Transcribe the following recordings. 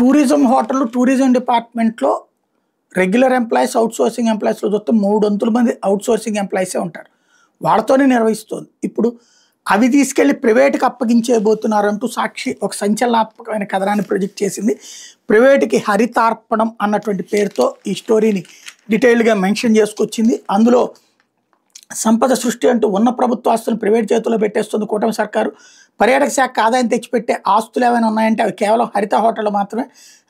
Tourism hotel, tourism డిపార్ట్మెంట్‌లో regular employees, outsourcing ఎంప్లాయీస్‌లో చూస్తే 300 మంది ఔట్‌సోర్సింగ్ ఎంప్లాయీసే ఉంటారు. వాళ్ళతోనే నిర్వహిస్తోంది. ఇప్పుడు అవి తీసుకెళ్ళి ప్రైవేట్‌కి అప్పగించేయబోతున్నారంటూ సాక్షి ఒక సంచలనాత్మకమైన కథనాన్ని ప్రొజెక్ట్ చేసింది. ప్రైవేట్‌కి హరితార్పణం అన్నటువంటి పేరుతో ఈ స్టోరీని డీటెయిల్డ్‌గా మెన్షన్ చేసుకొచ్చింది. అందులో సంపద సృష్టి అంటూ ఉన్న ప్రభుత్వ ఆస్తులను ప్రైవేట్ చేతుల్లో పెట్టేస్తుంది కూటమి సర్కారు. పర్యాటక శాఖకు ఆదాయం తెచ్చిపెట్టే ఆస్తులు ఏమైనా ఉన్నాయంటే అవి కేవలం హరిత హోటళ్లు మాత్రమే.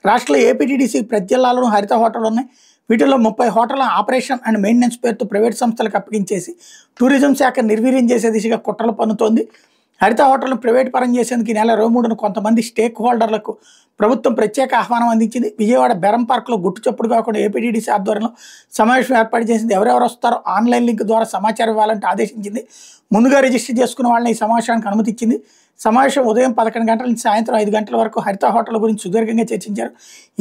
రాష్ట్రంలో ఏపీటీడీసీ ప్రతి జిల్లాలోనూ హరిత హోటళ్లు ఉన్నాయి. వీటిల్లో 30 హోటళ్ల ఆపరేషన్ అండ్ మెయింటెనెన్స్ పేరుతో ప్రైవేట్ సంస్థలకు అప్పగించేసి టూరిజం శాఖ నిర్వీర్యం చేసే దిశగా కుట్రలు పన్నుతోంది. హరిత హోటల్ను ప్రైవేట్ పరం చేసేందుకు ఈ నెల 23న కొంతమంది స్టేక్ హోల్డర్లకు ప్రభుత్వం ప్రత్యేక ఆహ్వానం అందించింది. విజయవాడ బెరం పార్క్లో గుట్టు చప్పుడు కాకుండా ఏపీటీడీసీ ఆధ్వర్యంలో సమావేశం ఏర్పాటు చేసింది. ఎవరెవరు వస్తారో ఆన్లైన్ లింక్ ద్వారా సమాచారం ఇవ్వాలంటే ఆదేశించింది. ముందుగా రిజిస్టర్ చేసుకున్న వాళ్ళని ఈ సమావేశానికి అనుమతి ఇచ్చింది. సమావేశం ఉదయం 11 గంటల నుంచి సాయంత్రం 5 గంటల వరకు హరిత హోటల్ గురించి సుదీర్ఘంగా చర్చించారు.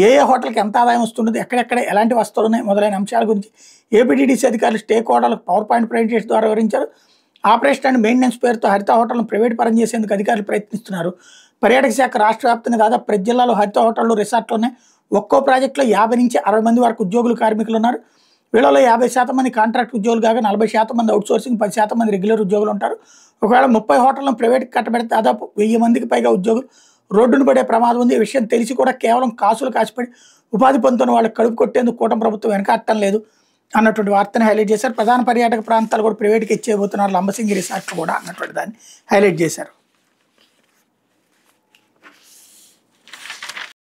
ఏ హోటల్కి ఎంత ఆదాయం వస్తుంటుంది, ఎక్కడెక్కడ ఎలాంటి వస్తువులు ఉన్నాయి మొదలైన అంశాల గురించి ఏపీటీడీసీ అధికారులు స్టేక్ హోటల్కు పవర్ పాయింట్ ప్రజెంటేషన్ ద్వారా వివరించారు. ఆపరేషన్ అండ్ మెయింటెనెన్స్ పేరుతో హరిత హోటల్ను ప్రైవేట్ పరం చేసేందుకు అధికారులు ప్రయత్నిస్తున్నారు. పర్యాటక శాఖ రాష్ట్ర వ్యాప్తంగా దాదాపు ప్రతి జిల్లాలో హరిత హోటళ్లు, రిసార్ట్లు ఉన్నాయి. ఒక్కో ప్రాజెక్టులో 50 నుంచి 60 మంది వరకు ఉద్యోగులు, కార్మికులు ఉన్నారు. వీళ్ళలో 50% మంది కాంట్రాక్ట్ ఉద్యోగులు కాగా 40% మంది అవుట్సోర్సింగ్, 10% మంది రెగ్యులర్ ఉద్యోగులు ఉంటారు. ఒకవేళ 30 హోటళ్లను ప్రైవేట్కి కట్టబెడితే దాదాపు 1000 మందికి పైగా ఉద్యోగులు రోడ్డును పడే ప్రమాదం ఉంది. ఈ విషయం తెలిసి కూడా కేవలం కాసులు కాసిపడి ఉపాధి పొందుతున్న వాళ్ళకి కడుపు కొట్టేందుకు కూటమి ప్రభుత్వం వెనకాడటం లేదు అన్నటువంటి వార్తను హైలైట్ చేశారు. ప్రధాన పర్యాటక ప్రాంతాలు కూడా ప్రైవేట్కి ఇచ్చేయబోతున్నారు, లంబసింగి రిసార్ట్లు కూడా అన్నటువంటి దాన్ని హైలైట్ చేశారు.